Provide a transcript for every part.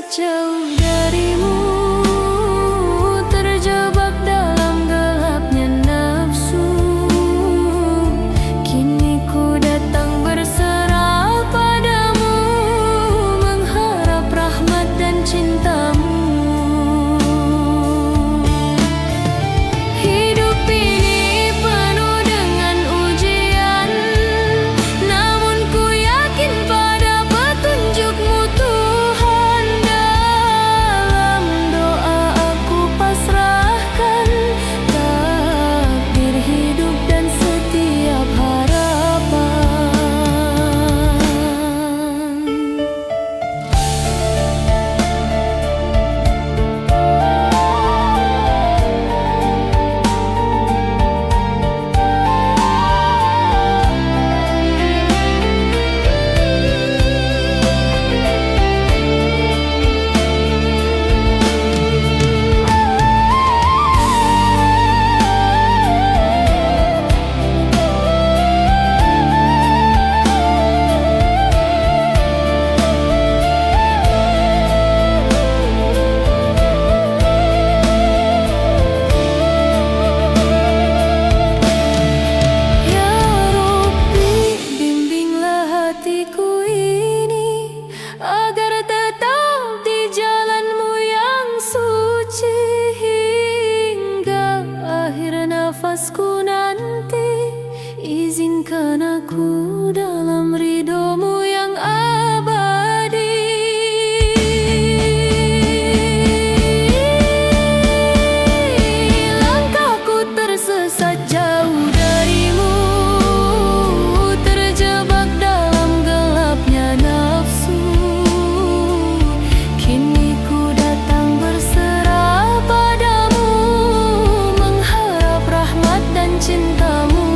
tersesat jauh darimu, terjebak dalam gelapnya nafsu. Kini ku datang berserah padamu, mengharap rahmat dan cintamu. Hidup ini penuh dengan ujian, namun ku yakin pada petunjukmu Tuhan. Dalam doa aku pasrahkan takdir hidup dan setiap harapan. Ya Rabbi, bimbinglah hatiku ini agar tetap di jalan-Mu yang suci hingga akhir nafasku nanti. Izinkan aku dalam ridho-Mu yang abadi. Langkahku tersesat jauh darimu, terjebak dalam gelapnya nafsu. Kini ku datang berserah padamu, mengharap rahmat dan cintamu.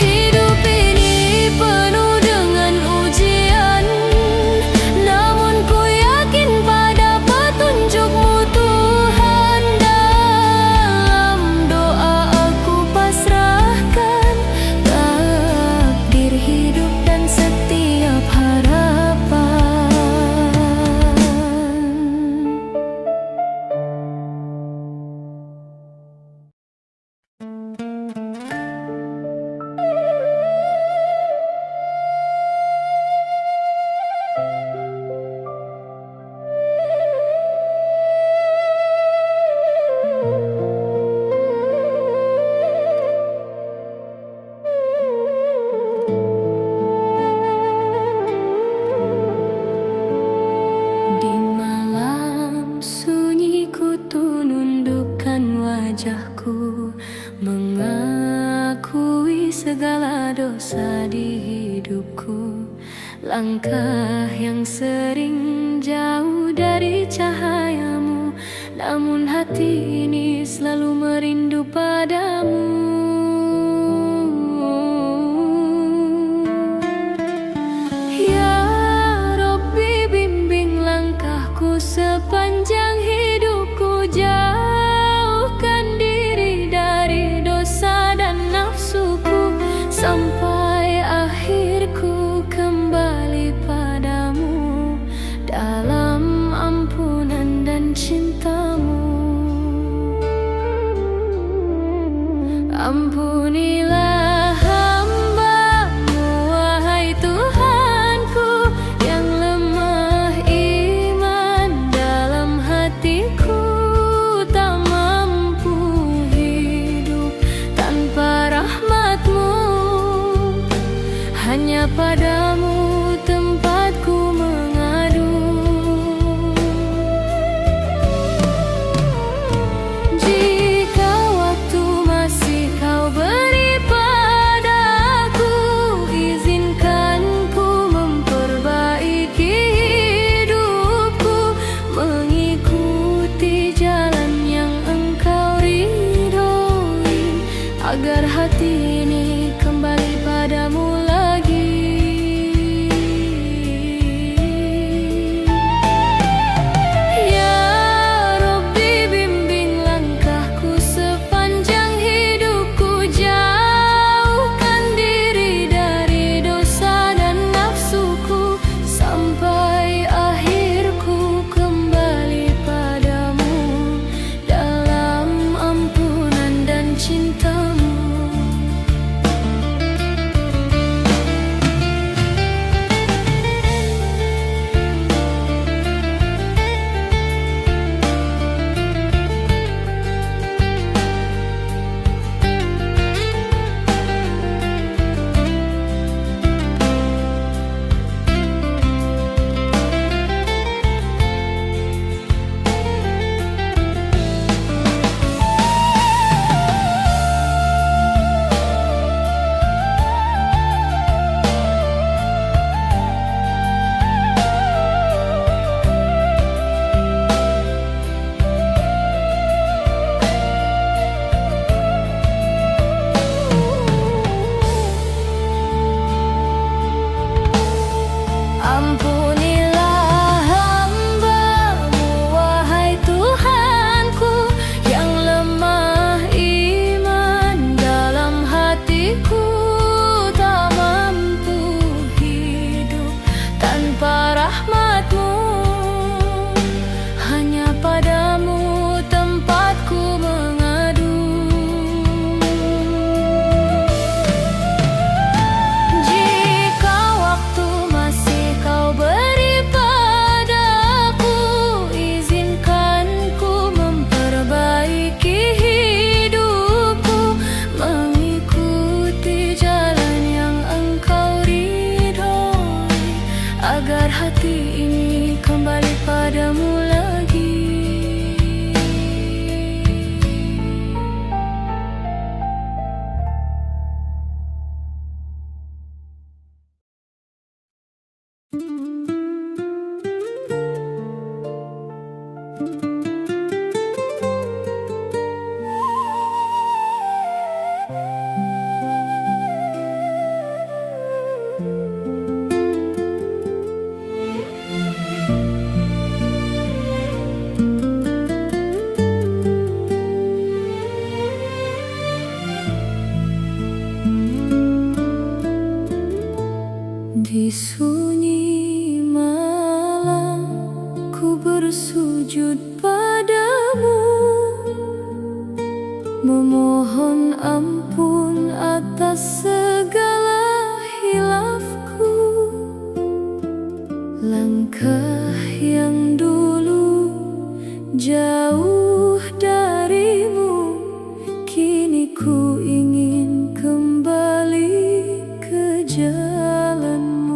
Hidup ini penuh dengan ujian, namun ku yakin pada petunjuk-Mu Tuhan. Dalam doa aku pasrahkan takdir hidup dan setiap harapan. Di malam sunyi ku tunundukkan wajahku, mengakui segala dosa di hidupku. Langkah yang sering jauh dari cahaya-Mu, namun hati ini selalu merindu padamu. Ya Rabbi, bimbing langkahku sepanjang hidupku, jauhkan diri dari dosa dan nafsuku, sampai akhirku kembali padamu dalam ampunan dan cinta-Mu. Ampunilah hamba-Mu, wahai Tuhanku, yang lemah iman dalam hatiku, tak mampu hidup tanpa rahmat-Mu. Hanya padamu tempatku mengadu. Jika waktu masih Kau beri padaku, izinkan ku memperbaiki hidupku, mengikuti jalan yang Engkau ridhoi, agar hati ini kembali padamu lagi. Di sunyi malam ku bersujud padamu, memohon ampun atas segala hilafku. Langkah yang dulu jauh darimu, kini ku ingin kembali ke jalanmu.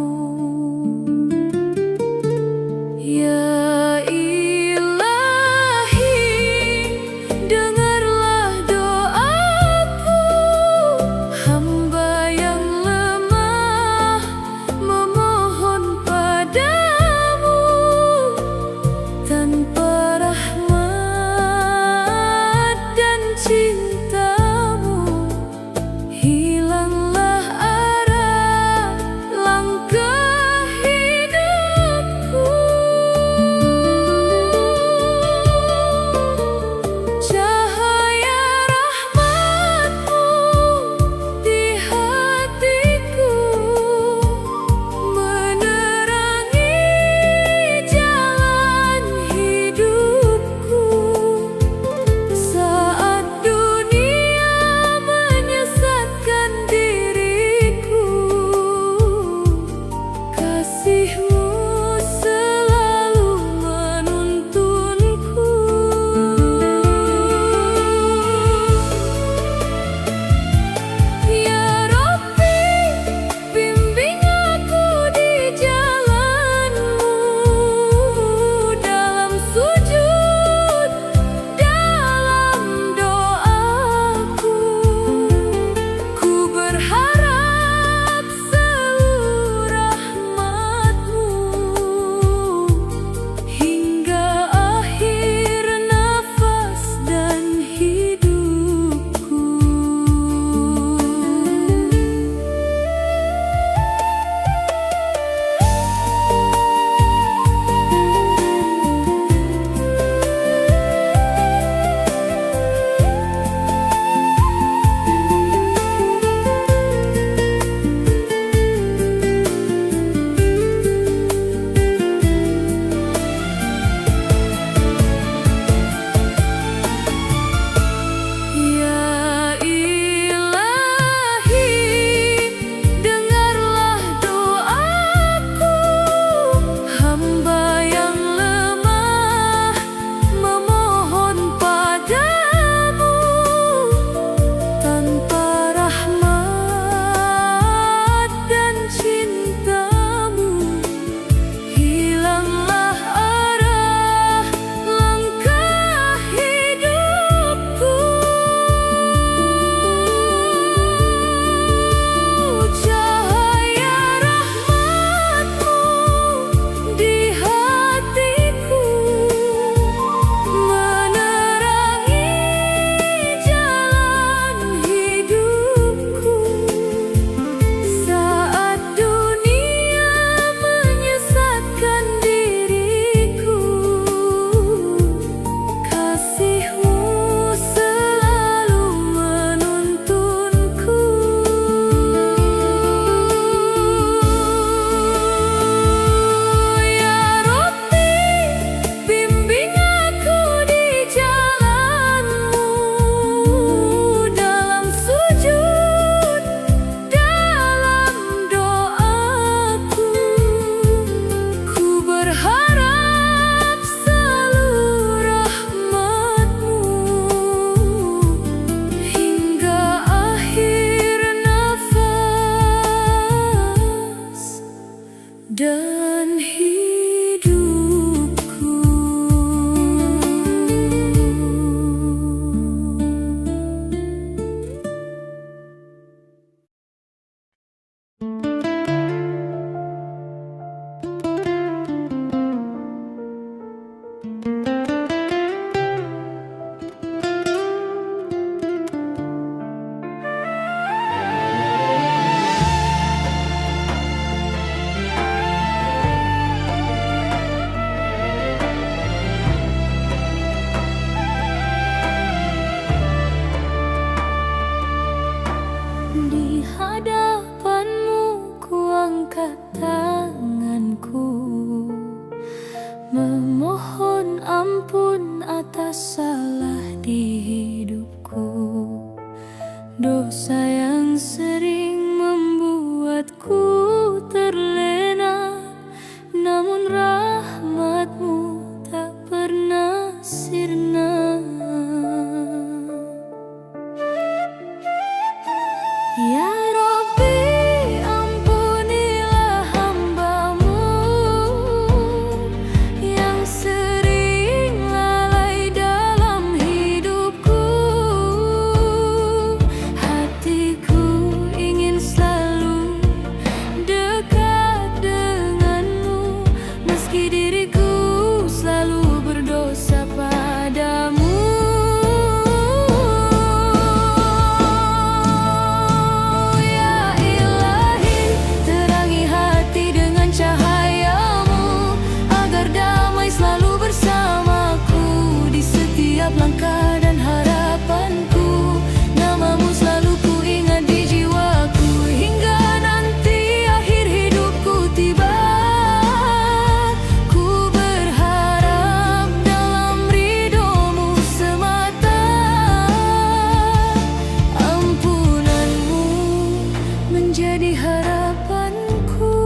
menjadi harapanku.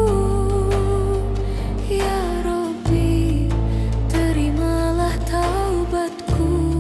Ya Robbi, terimalah taubatku.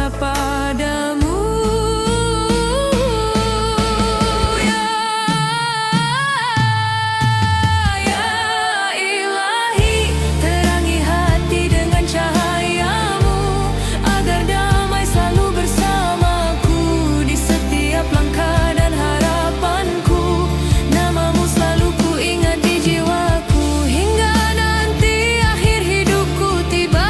Padamu, ya Ilahi, terangi hati dengan cahayamu, agar damai selalu bersamaku di setiap langkah dan harapanku. Namamu selalu ku ingat di jiwaku, hingga nanti akhir hidupku tiba.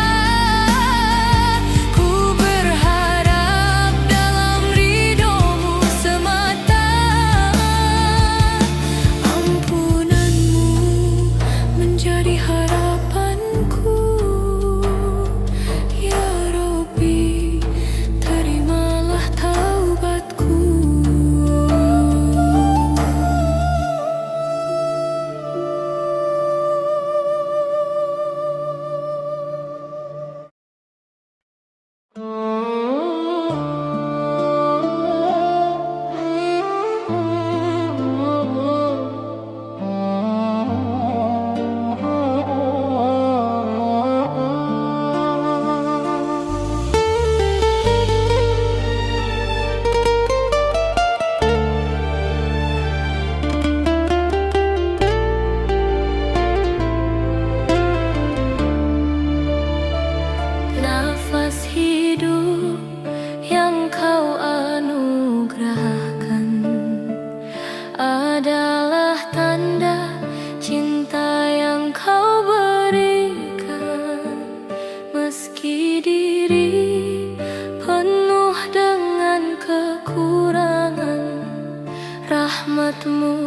Jadi harapanku, ya Robbi, terimalah taubatku. Nafas hidup yang kau anugerahkan adalah tanda cinta yang kau berikan. Meski diri penuh dengan kekurangan, rahmat-Mu